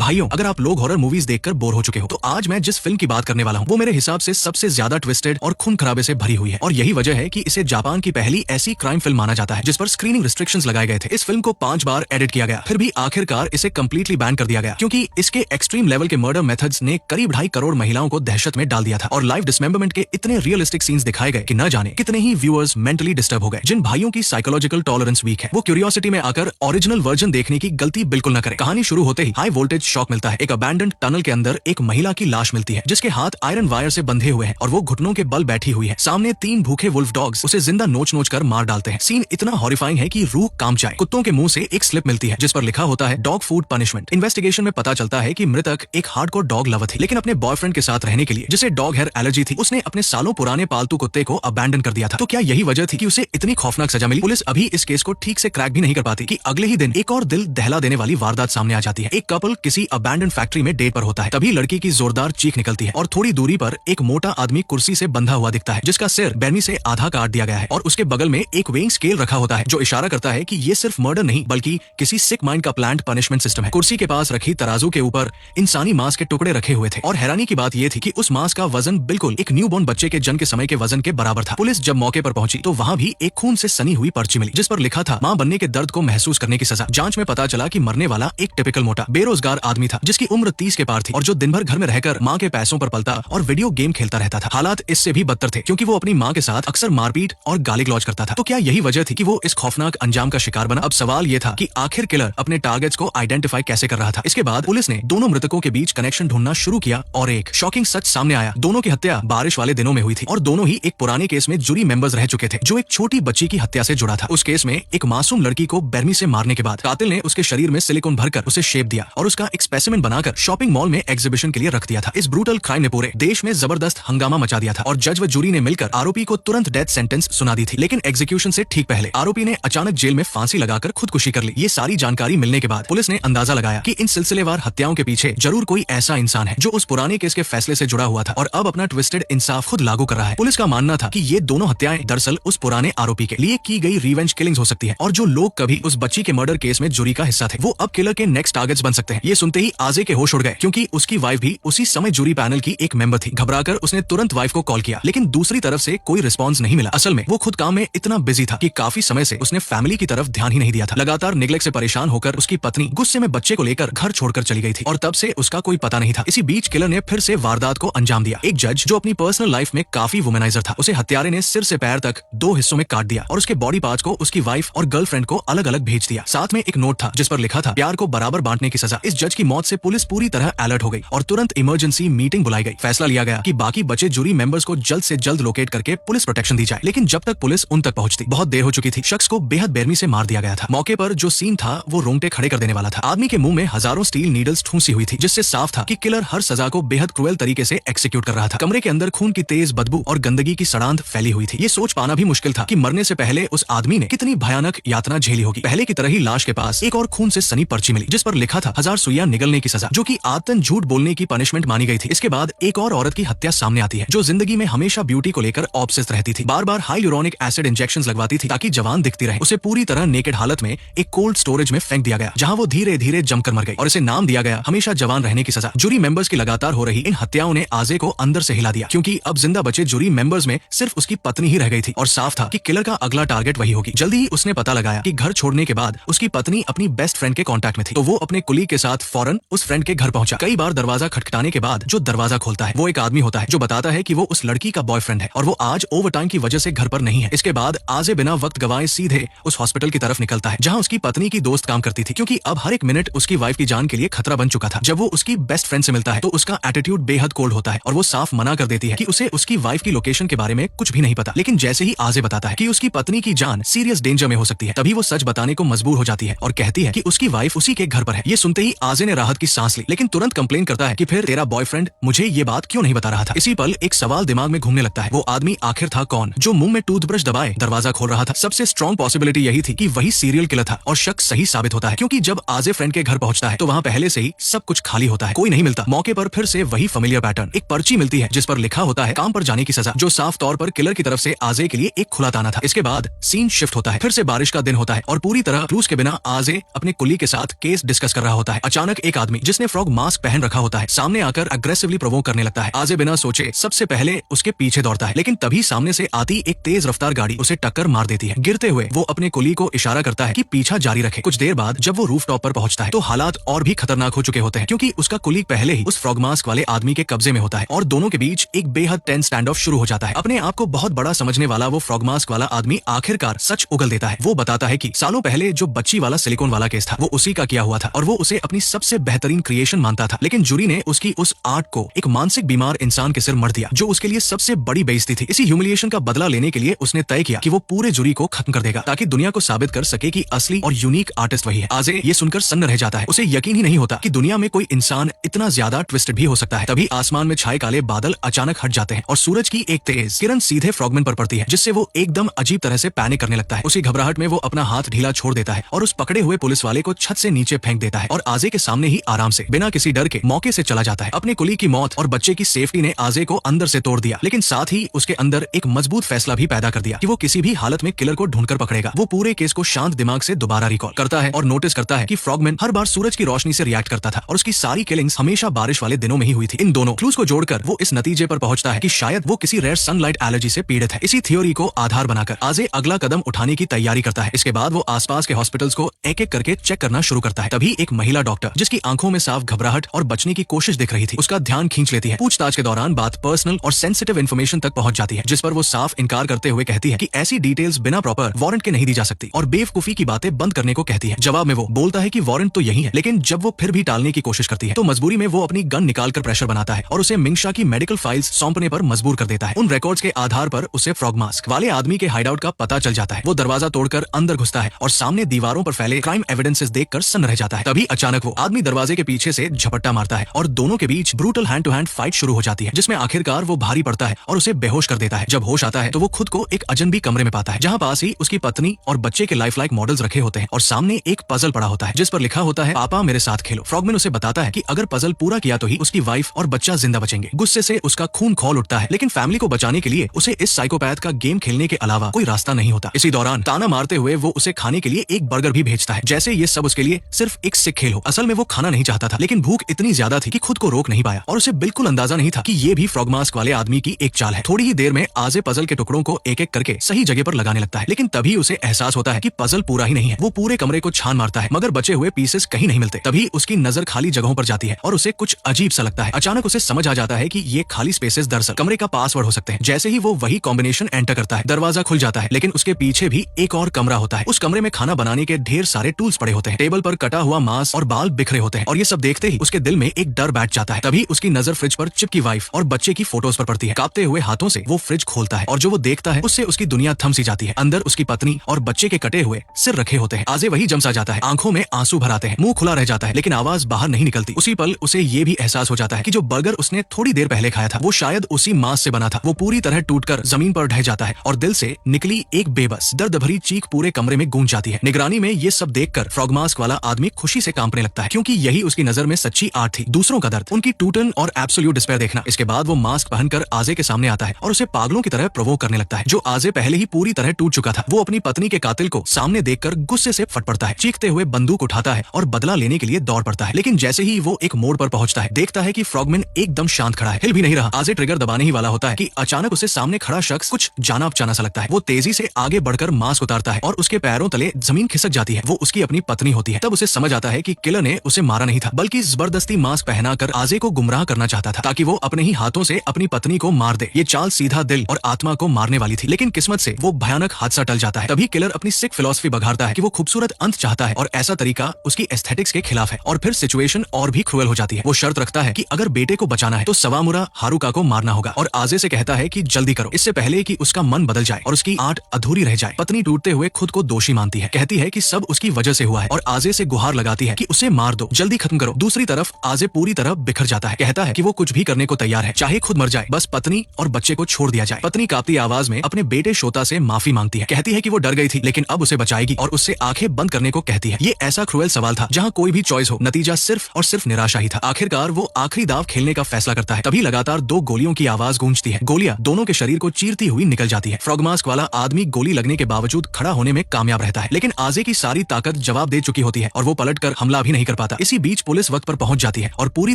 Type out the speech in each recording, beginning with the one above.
भाइयों, अगर आप लोग हॉरर मूवीज देखकर बोर हो चुके हो तो आज मैं जिस फिल्म की बात करने वाला हूँ वो मेरे हिसाब से सबसे ज्यादा ट्विस्टेड और खून खराबे से भरी हुई है। और यही वजह है कि इसे जापान की पहली ऐसी क्राइम फिल्म माना जाता है जिस पर स्क्रीनिंग रिस्ट्रिक्शंस लगाए गए थे। इस फिल्म को 5 बार एडिट किया गया, फिर भी आखिरकार इसे कंप्लीटली बैन कर दिया गया क्योंकि इसके एक्सट्रीम लेवल के मर्डर मेथड्स ने करीब 2.5 करोड़ महिलाओं को दहशत में डाल दिया था और लाइव डिसमेंबरमेंट के इतने रियलिस्टिक सीन्स दिखाए गए कि न जाने कितने ही व्यूअर्स मेंटली डिस्टर्ब हो गए। जिन भाइयों की साइकोलॉजिकल टॉलरेंस वीक है वो क्यूरियोसिटी में आकर ओरिजिनल वर्जन देखने की गलती बिल्कुल न करें। कहानी शुरू होते ही हाई वोल्टेज शॉक मिलता है। एक अबैंडन्ड टनल के अंदर एक महिला की लाश मिलती है जिसके हाथ आयरन वायर से बंधे हुए हैं और वो घुटनों के बल बैठी हुई है। सामने 3 भूखे वुल्फ डॉग्स उसे जिंदा नोच नोच कर मार डालते हैं। सीन इतना हॉरिफाइंग है कि रूह कांप जाए। कुत्तों के मुंह से एक स्लिप मिलती है जिस पर लिखा होता है डॉग फूड पनिशमेंट। इन्वेस्टिगेशन में पता चलता है कि मृतक एक हार्डकोर डॉग लवर थी, लेकिन अपने बॉयफ्रेंड के साथ रहने के लिए जिसे डॉग हेयर एलर्जी थी उसने अपने सालों पुराने पालतू कुत्ते को अबैंडन कर दिया था। तो क्या यही वजह थी कि उसे इतनी खौफनाक सजा मिली? पुलिस अभी इस केस को ठीक से क्रैक भी नहीं कर पाती कि अगले ही दिन एक और दिल दहला देने वाली वारदात सामने आ जाती है। एक कपल किसी अबैंडन फैक्ट्री में डेट पर होता है, तभी लड़की की जोरदार चीख निकलती है और थोड़ी दूरी पर एक मोटा आदमी कुर्सी से बंधा हुआ दिखता है जिसका सिर बैरमी से आधा काट दिया गया है और उसके बगल में एक वेइंग स्केल रखा होता है जो इशारा करता है कि ये सिर्फ मर्डर नहीं बल्कि किसी सिक माइंड का प्लान्ड पनिशमेंट सिस्टम है। कुर्सी के पास रखी तराजू के ऊपर इंसानी मांस के टुकड़े रखे हुए थे और हैरानी की बात यह थी कि उस मांस का वजन बिल्कुल एक न्यूबॉर्न बच्चे के जन्म के समय के वजन के बराबर था। पुलिस जब मौके पर पहुंची तो वहां भी एक खून से सनी हुई पर्ची मिली जिस पर लिखा था मां बनने के दर्द को महसूस करने की सजा। जांच में पता चला कि मरने वाला एक टिपिकल मोटा बेरोजगार आदमी था जिसकी उम्र 30 के पार थी और जो दिन भर घर में रहकर मां के पैसों पर पलता और वीडियो गेम खेलता रहता था। हालात इससे भी बदतर थे क्योंकि वो अपनी मां के साथ अक्सर मारपीट और गाली गलौज करता था। तो क्या यही वजह थी कि वो इस खौफनाक अंजाम का शिकार बना? अब सवाल ये था कि आखिर किलर अपने टारगेट्स को आइडेंटिफाई कैसे कर रहा था। इसके बाद पुलिस ने दोनों मृतकों के बीच कनेक्शन ढूंढना शुरू किया और एक शॉकिंग सच सामने आया। दोनों की हत्या बारिश वाले दिनों में हुई थी और दोनों ही एक पुराने केस में जूरी मेंबर्स रह चुके थे जो एक छोटी बच्ची की हत्या से जुड़ा था। उस केस में एक मासूम लड़की को बैरमी से मारने के बाद कातिल ने उसके शरीर में सिलिकॉन भरकर उसे शेप दिया और उसका एक स्पेसिमेन बनाकर शॉपिंग मॉल में एग्जीबिशन के लिए रख दिया था। इस ब्रूटल क्राइम ने पूरे देश में जबरदस्त हंगामा मचा दिया था और जज व जूरी ने मिलकर आरोपी को तुरंत डेथ सेंटेंस सुना दी थी। लेकिन एग्जीक्यूशन से ठीक पहले आरोपी ने अचानक जेल में फांसी लगाकर खुदकुशी कर ली। ये सारी जानकारी मिलने के बाद पुलिस ने अंदाजा लगाया कि इन सिलसिलेवार हत्याओं के पीछे जरूर कोई ऐसा इंसान है जो उस पुराने केस के फैसले से जुड़ा हुआ था और अब अपना ट्विस्टेड इंसाफ खुद लागू कर रहा है। पुलिस का मानना था कि ये दोनों हत्याएं दरअसल उस पुराने आरोपी के लिए की गई रिवेंज किलिंग्स हो सकती है और जो लोग कभी उस बच्ची के मर्डर केस में जूरी का हिस्सा थे वो अब किलर के नेक्स्ट टारगेट्स बन सकते हैं। ये सुनते ही आजे के होश उड़ गए क्योंकि उसकी वाइफ भी उसी समय जूरी पैनल की एक मेंबर थी। घबराकर उसने तुरंत वाइफ को कॉल किया लेकिन दूसरी तरफ से कोई रिस्पॉन्स नहीं मिला। असल में वो खुद काम में इतना बिजी था कि काफी समय से उसने फैमिली की तरफ ध्यान ही नहीं दिया था। लगातार निगलेक्ट से परेशान होकर उसकी पत्नी गुस्से में बच्चे को लेकर घर छोड़कर चली गई थी और तब से उसका कोई पता नहीं था। इसी बीच किलर ने फिर से वारदात को अंजाम दिया। एक जज जो अपनी पर्सनल लाइफ में काफी वुमेनाइजर था उसे हत्यारे ने सिर से पैर तक 2 हिस्सों में काट दिया और उसके बॉडी पार्ट्स को उसकी वाइफ और गर्लफ्रेंड को अलग अलग भेज दिया। साथ में एक नोट था जिस पर लिखा था प्यार को बराबर बांटने की सजा। इस जज की मौत से पुलिस पूरी तरह अलर्ट हो गई और तुरंत इमरजेंसी मीटिंग बुलाई गई। फैसला लिया गया कि बाकी बचे जूरी मेंबर्स को जल्द से जल्द लोकेट करके पुलिस प्रोटेक्शन दी जाए। लेकिन जब तक पुलिस उन तक पहुंचती बहुत देर हो चुकी थी। शख्स को बेहद बेरहमी से मार दिया गया था। मौके पर जो सीन था वो रोंगटे खड़े कर देने वाला था। आदमी के मुंह में हजारों स्टील नीडल्स ठूंसी हुई थी जिससे साफ था कि किलर हर सजा को बेहद क्रूएल तरीके से एक्सिक्यूट कर रहा था। कमरे के अंदर खून की तेज बदबू और गंदगी की सड़ांध फैली हुई थी। ये सोच पाना भी मुश्किल था कि मरने से पहले उस आदमी ने कितनी भयानक यातना झेली होगी। पहले की तरह ही लाश के पास एक और खून से सनी पर्ची मिली जिस पर लिखा था 1000 सुइयां निगलने की सजा, जो कि आदतन झूठ बोलने की पनिशमेंट मानी गई थी। इसके बाद एक और औरत की हत्या सामने आती है जो जिंदगी में हमेशा ब्यूटी को लेकर ऑब्सेस्ड रहती थी। बार बार हाइलुरोनिक एसिड इंजेक्शंस लगवाती थी ताकि जवान दिखती रहे। उसे पूरी तरह नेकेड हालत में एक कोल्ड स्टोरेज में फेंक दिया गया जहां वो धीरे धीरे जमकर मर गई और इसे नाम दिया गया हमेशा जवान रहने की सजा। जूरी मेंबर्स की लगातार हो रही इन हत्याओं ने आजे को अंदर से हिला दिया क्योंकि अब जिंदा बचे जूरी मेंबर्स में सिर्फ उसकी पत्नी ही रह गई थी और साफ था कि किलर का अगला टारगेट वही होगी। जल्दी ही उसने पता लगाया कि घर छोड़ने के बाद उसकी पत्नी अपनी बेस्ट फ्रेंड के कांटेक्ट में थी, तो वो अपने कुलीग के साथ फौरन उस फ्रेंड के घर पहुंचा। कई बार दरवाजा खटखटाने के बाद जो दरवाजा खोलता है वो एक आदमी होता है जो बताता है कि वो उस लड़की का बॉयफ्रेंड है और वो आज ओवरटाइम की वजह से घर पर नहीं है। इसके बाद आजे बिना वक्त गवाए सीधे उस हॉस्पिटल की तरफ निकलता है जहां उसकी पत्नी की दोस्त काम करती थी क्योंकि अब हर एक मिनट उसकी वाइफ की जान के लिए खतरा बन चुका था। जब वो उसकी बेस्ट फ्रेंड से मिलता है तो उसका एटीट्यूड बेहद कोल्ड होता है और वो साफ मना कर देती है कि उसे उसकी वाइफ की लोकेशन के बारे में कुछ भी नहीं पता। लेकिन जैसे ही आजे बताता है कि उसकी पत्नी की जान सीरियस डेंजर में हो सकती है तभी वो सच बताने को मजबूर हो जाती है और कहती है कि उसकी वाइफ उसी के घर पर है। ये सुनते ही आजे ने राहत की सांस ली लेकिन तुरंत कंप्लेन करता है कि फिर तेरा बॉयफ्रेंड मुझे ये बात क्यों नहीं बता रहा था। इसी पल एक सवाल दिमाग में घूमने लगता है, वो आदमी आखिर था कौन जो मुंह में टूथब्रश दबाए दरवाजा खोल रहा था? सबसे स्ट्रॉन्ग पॉसिबिलिटी यही थी कि वही सीरियल किलर था और शक सही साबित होता है क्योंकि जब आजे फ्रेंड के घर पहुंचता है तो वहां पहले से ही सब कुछ खाली होता है, कोई नहीं मिलता। मौके पर फिर से वही फेमिलियर पैटर्न, एक पर्ची मिलती है जिस पर लिखा होता है काम पर जाने की सजा, जो साफ तौर पर किलर की तरफ से आजे के लिए एक खुला ताना था। इसके बाद सीन शिफ्ट होता है, फिर से बारिश का दिन होता है और पूरी तरह क्लूज के बिना आजे अपने कुली के साथ केस डिस्कस कर रहा होता है। अचानक अचानक एक आदमी जिसने फ्रॉग मास्क पहन रखा होता है सामने आकर अग्रेसिवली प्रोवोक करने लगता है। आजे बिना सोचे सबसे पहले उसके पीछे दौड़ता है, लेकिन तभी सामने से आती एक तेज रफ्तार गाड़ी उसे टक्कर मार देती है। गिरते हुए वो अपने कुली को इशारा करता है कि पीछा जारी रखे। कुछ देर बाद जब वो रूफटॉप पर पहुंचता है तो हालात और भी खतरनाक हो चुके होते हैं, क्योंकि उसका कुली पहले ही उस फ्रॉग मास्क वाले आदमी के कब्जे में होता है और दोनों के बीच एक बेहद टेंस स्टैंड ऑफ शुरू हो जाता है। अपने आप को बहुत बड़ा समझने वाला वो फ्रॉग मास्क वाला आदमी आखिरकार सच उगल देता है। वो बताता है कि सालों पहले जो बच्ची वाला सिलिकॉन वाला केस था वो उसी का किया हुआ था और वो उसे अपनी सबसे बेहतरीन क्रिएशन मानता था, लेकिन जूरी ने उसकी उस आर्ट को एक मानसिक बीमार इंसान के सिर मढ़ दिया जो उसके लिए सबसे बड़ी बेइज्जती थी। इसी ह्यूमिलिएशन का बदला लेने के लिए उसने तय किया कि वो पूरे जूरी को खत्म कर देगा ताकि दुनिया को साबित कर सके कि असली और यूनिक आर्टिस्ट वही है। आजे ये सुनकर सन्न रह जाता है। उसे यकीन ही नहीं होता कि दुनिया में कोई इंसान इतना ज्यादा ट्विस्टेड भी हो सकता है। तभी आसमान में छाए काले बादल अचानक हट जाते हैं और सूरज की एक तेज किरण सीधे फ्रॉगमैन पर पड़ती है, जिससे वो एकदम अजीब तरह से पैनिक करने लगता है। उसी घबराहट में वो अपना हाथ ढीला छोड़ देता है और उस पकड़े हुए पुलिस वाले को छत से नीचे फेंक देता है और आजे के सामने ही आराम से बिना किसी डर के मौके से चला जाता है। अपने कुली की मौत और बच्चे की सेफ्टी ने आजे को अंदर से तोड़ दिया, लेकिन साथ ही उसके अंदर एक मजबूत फैसला भी पैदा कर दिया कि वो किसी भी हालत में किलर को ढूंढकर पकड़ेगा। वो पूरे केस को शांत दिमाग से दोबारा रिकॉल करता है और नोटिस करता है कि फ्रॉगमैन हर बार सूरज की रोशनी से रिएक्ट करता था और उसकी सारी किलिंग्स हमेशा बारिश वाले दिनों में ही हुई थी। इन दोनों क्लूज को जोड़कर वो इस नतीजे पर पहुंचता है कि शायद वो किसी रेयर सनलाइट एलर्जी से पीड़ित है। इसी थ्योरी को आधार बनाकर आजे अगला कदम उठाने की तैयारी करता है। इसके बाद वो आसपास के हॉस्पिटल्स को एक एक करके चेक करना शुरू करता है। तभी एक महिला डॉक्टर जिसकी आंखों में साफ घबराहट और बचने की कोशिश दिख रही थी उसका ध्यान खींच लेती है। पूछताछ के दौरान बात पर्सनल और सेंसिटिव इन्फॉर्मेशन तक पहुंच जाती है, जिस पर वो साफ इनकार करते हुए कहती है कि ऐसी डिटेल्स बिना प्रॉपर वारंट के नहीं दी जा सकती और बेवकूफी की बातें बंद करने को कहती है। जवाब में वो बोलता है कि वारंट तो यही है, लेकिन जब वो फिर भी टालने की कोशिश करती है तो मजबूरी में वो अपनी गन निकालकर प्रेशर बनाता है और उसे मिंगशा की मेडिकल फाइल्स सौंपने पर मजबूर कर देता है। उन रिकॉर्ड्स के आधार पर उसे फ्रॉग मास्क वाले आदमी के हाइडआउट का पता चल जाता है। वो दरवाजा तोड़कर अंदर घुसता है और सामने दीवारों पर फैले क्राइम एविडेंसेस देखकर सन्न रह जाता है। तभी अचानक वो आदमी दरवाजे के पीछे से झपट्टा मारता है और दोनों के बीच brutal hand to hand fight शुरू हो जाती है, जिसमें आखिरकार वो भारी पड़ता है और उसे बेहोश कर देता है। जब होश आता है तो वो खुद को एक अजनबी कमरे में पाता है जहाँ पास ही उसकी पत्नी और बच्चे के लाइफ लाइक मॉडल्स रखे होते हैं और सामने एक पजल पड़ा होता है जिस पर लिखा होता है पापा मेरे साथ खेलो। फ्रॉगमैन उसे बताता है कि अगर पजल पूरा किया तो ही उसकी वाइफ और बच्चा जिंदा बचेंगे। गुस्से से उसका खून खौल उठता है, लेकिन फैमिली को बचाने के लिए उसे इस साइकोपैथ का गेम खेलने के अलावा कोई रास्ता नहीं होता। इसी दौरान ताना मारते हुए वो उसे खाने के लिए एक बर्गर भी भेजता है, जैसे ये सब उसके लिए सिर्फ एक सिक खेल हो। असल में वो खाना नहीं चाहता था, लेकिन भूख इतनी ज्यादा थी कि खुद को रोक नहीं पाया और उसे बिल्कुल अंदाजा नहीं था कि ये भी फ्रॉग मास्क वाले आदमी की एक चाल है। थोड़ी ही देर में आजे पजल के टुकड़ों को एक एक करके सही जगह पर लगाने लगता है, लेकिन तभी उसे एहसास होता है कि पजल पूरा ही नहीं है। वो पूरे कमरे को छान मारता है मगर बचे हुए पीसेस कहीं नहीं मिलते। तभी उसकी नजर खाली जगहों पर जाती है और उसे कुछ अजीब सा लगता है। अचानक उसे समझ आ जाता है कि ये खाली स्पेसेस दरअसल कमरे का पासवर्ड हो सकते हैं। जैसे ही वो वही कॉम्बिनेशन एंटर करता है दरवाजा खुल जाता है, लेकिन उसके पीछे भी एक और कमरा होता है। उस कमरे में खाना बनाने के ढेर सारे टूल्स पड़े होते हैं, टेबल पर कटा हुआ मांस और बाल बिखरे होते हैं और ये सब देखते ही उसके दिल में एक डर बैठ जाता है। तभी उसकी नजर फ्रिज पर चिप की वाइफ और बच्चे की फोटोज पर पड़ती है। कांपते हुए हाथों से वो फ्रिज खोलता है और जो वो देखता है उससे उसकी दुनिया थम सी जाती है। अंदर उसकी पत्नी और बच्चे के कटे हुए सिर रखे होते हैं। आजे वही जमसा जाता है, आंखों में आंसू भर आते हैं, मुंह खुला रह जाता है, लेकिन आवाज बाहर नहीं निकलती। उसी पल उसे ये भी एहसास हो जाता है कि जो बर्गर उसने थोड़ी देर पहले खाया था वो शायद उसी मांस से बना था। वो पूरी तरह टूटकर जमीन पर ढह जाता है और दिल से निकली एक बेबस दर्द भरी चीख पूरे कमरे में गूंज जाती है। निगरानी में ये सब देखकर फ्रॉग मास्क वाला आदमी खुशी से कांपने लगता है, क्योंकि यही उसकी नजर में सच्ची आर्ट थी। दूसरों का दर्द, उनकी टूटन और एब्सोल्यूट डिस्पेयर देखना। इसके बाद वो मास्क पहनकर आजे के सामने आता है और उसे पागलों की तरह प्रोवोक करने लगता है। जो आजे पहले ही पूरी तरह टूट चुका था, वो अपनी पत्नी के कातिल को सामने देखकर गुस्से से फट पड़ता है, चीखते हुए बंदूक उठाता है और बदला लेने के लिए दौड़ पड़ता है। लेकिन जैसे ही वो एक मोड़ पर पहुंचता है देखता है कि फ्रॉगमैन एकदम शांत खड़ा है, हिल भी नहीं रहा। आजे ट्रिगर दबाने ही वाला होता है कि अचानक उसे सामने खड़ा शख्स कुछ जाना पहचाना सा लगता है। वो तेजी से आगे बढ़कर मास्क उतारता है और उसके पैरों तले जमीन खिसक जाती है। वो उसकी अपनी पत्नी होती है। तब उसे समझ आता है कि किलर ने उसे मारा नहीं था, बल्कि जबरदस्ती मास्क पहनाकर आजे को गुमराह करना चाहता था ताकि वो अपने ही हाथों से अपनी पत्नी को मार दे। ये चाल सीधा दिल और आत्मा को मारने वाली थी, लेकिन किस्मत से वो भयानक हादसा टल जाता है। तभी किलर अपनी सिक फिलॉसफी बघारता है कि वो खूबसूरत अंत चाहता है और ऐसा तरीका उसकी एस्थेटिक्स के खिलाफ है। और फिर सिचुएशन और भी क्रूएल हो जाती है। वो शर्त रखता है कि अगर बेटे को बचाना है तो सवामुरा हारुका को मारना होगा और आजे से कहता है कि जल्दी करो, इससे पहले कि उसका मन बदल जाए और उसकी आर्ट अधूरी रह जाए। पत्नी टूटते हुए खुद को दोषी मानती है, कहती है कि सब उसकी वजह से हुआ है और आजे से गुहार लगाती है कि उसे मार दो, जल्दी खत्म करो। दूसरी तरफ आजे पूरी तरह बिखर जाता है, कहता है कि वो कुछ भी करने को तैयार है, चाहे खुद मर जाए, बस पत्नी और बच्चे को छोड़ दिया जाए। पत्नी कांपती आवाज में अपने बेटे शोता से माफी मांगती है, कहती है कि वो डर गई थी लेकिन अब उसे बचाएगी और उससे आंखें बंद करने को कहती है। ये ऐसा क्रूएल सवाल था जहाँ कोई भी चॉइस हो, नतीजा सिर्फ और सिर्फ निराशा ही था। आखिरकार वो आखिरी दाव खेलने का फैसला करता है। तभी लगातार 2 गोलियों की आवाज गूंजती है। गोलियां दोनों के शरीर को चीरती हुई निकल जाती है। फ्रॉग मास्क वाला आदमी गोली लगने के बावजूद खड़ा होने में कामयाब रहता है, लेकिन आजे की सारी ताकत जवाब दे चुकी होती है और वो पलटकर हमला भी नहीं कर पाता। पाता। इसी बीच पुलिस वक्त पर पहुंच जाती है और पूरी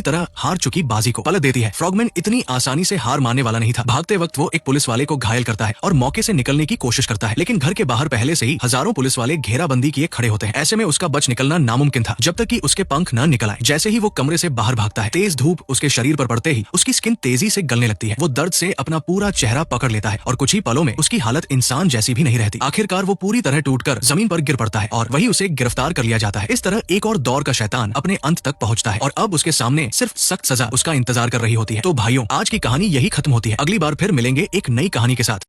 तरह हार चुकी बाजी को पलट देती है। फ्रॉगमैन इतनी आसानी से हार मानने वाला नहीं था। भागते वक्त वो एक पुलिस वाले को घायल करता है और मौके से निकलने की कोशिश करता है, लेकिन घर के बाहर पहले से ही हजारों पुलिस वाले घेराबंदी किए खड़े होते हैं। ऐसे में उसका बच निकलना नामुमकिन था जब तक कि उसके पंख न निकल आए। जैसे ही वो कमरे से बाहर भागता है, तेज धूप उसके शरीर पर पड़ते ही उसकी स्किन तेजी से गलने लगती है। वो दर्द से अपना पूरा चेहरा पकड़ लेता है और कुछ ही पलों में उसकी हालत इंसान जैसी भी नहीं रहती। आखिरकार वो पूरी तरह टूटकर जमीन पर गिर पड़ता है और वही उसे गिरफ्तार कर लिया जाता है। इस तरह एक और दौर का शैतान अपने अंत तक पहुंचता है और अब उसके सामने सिर्फ सख्त सजा उसका इंतजार कर रही होती है। तो भाइयों, आज की कहानी यही खत्म होती है। अगली बार फिर मिलेंगे एक नई कहानी के साथ।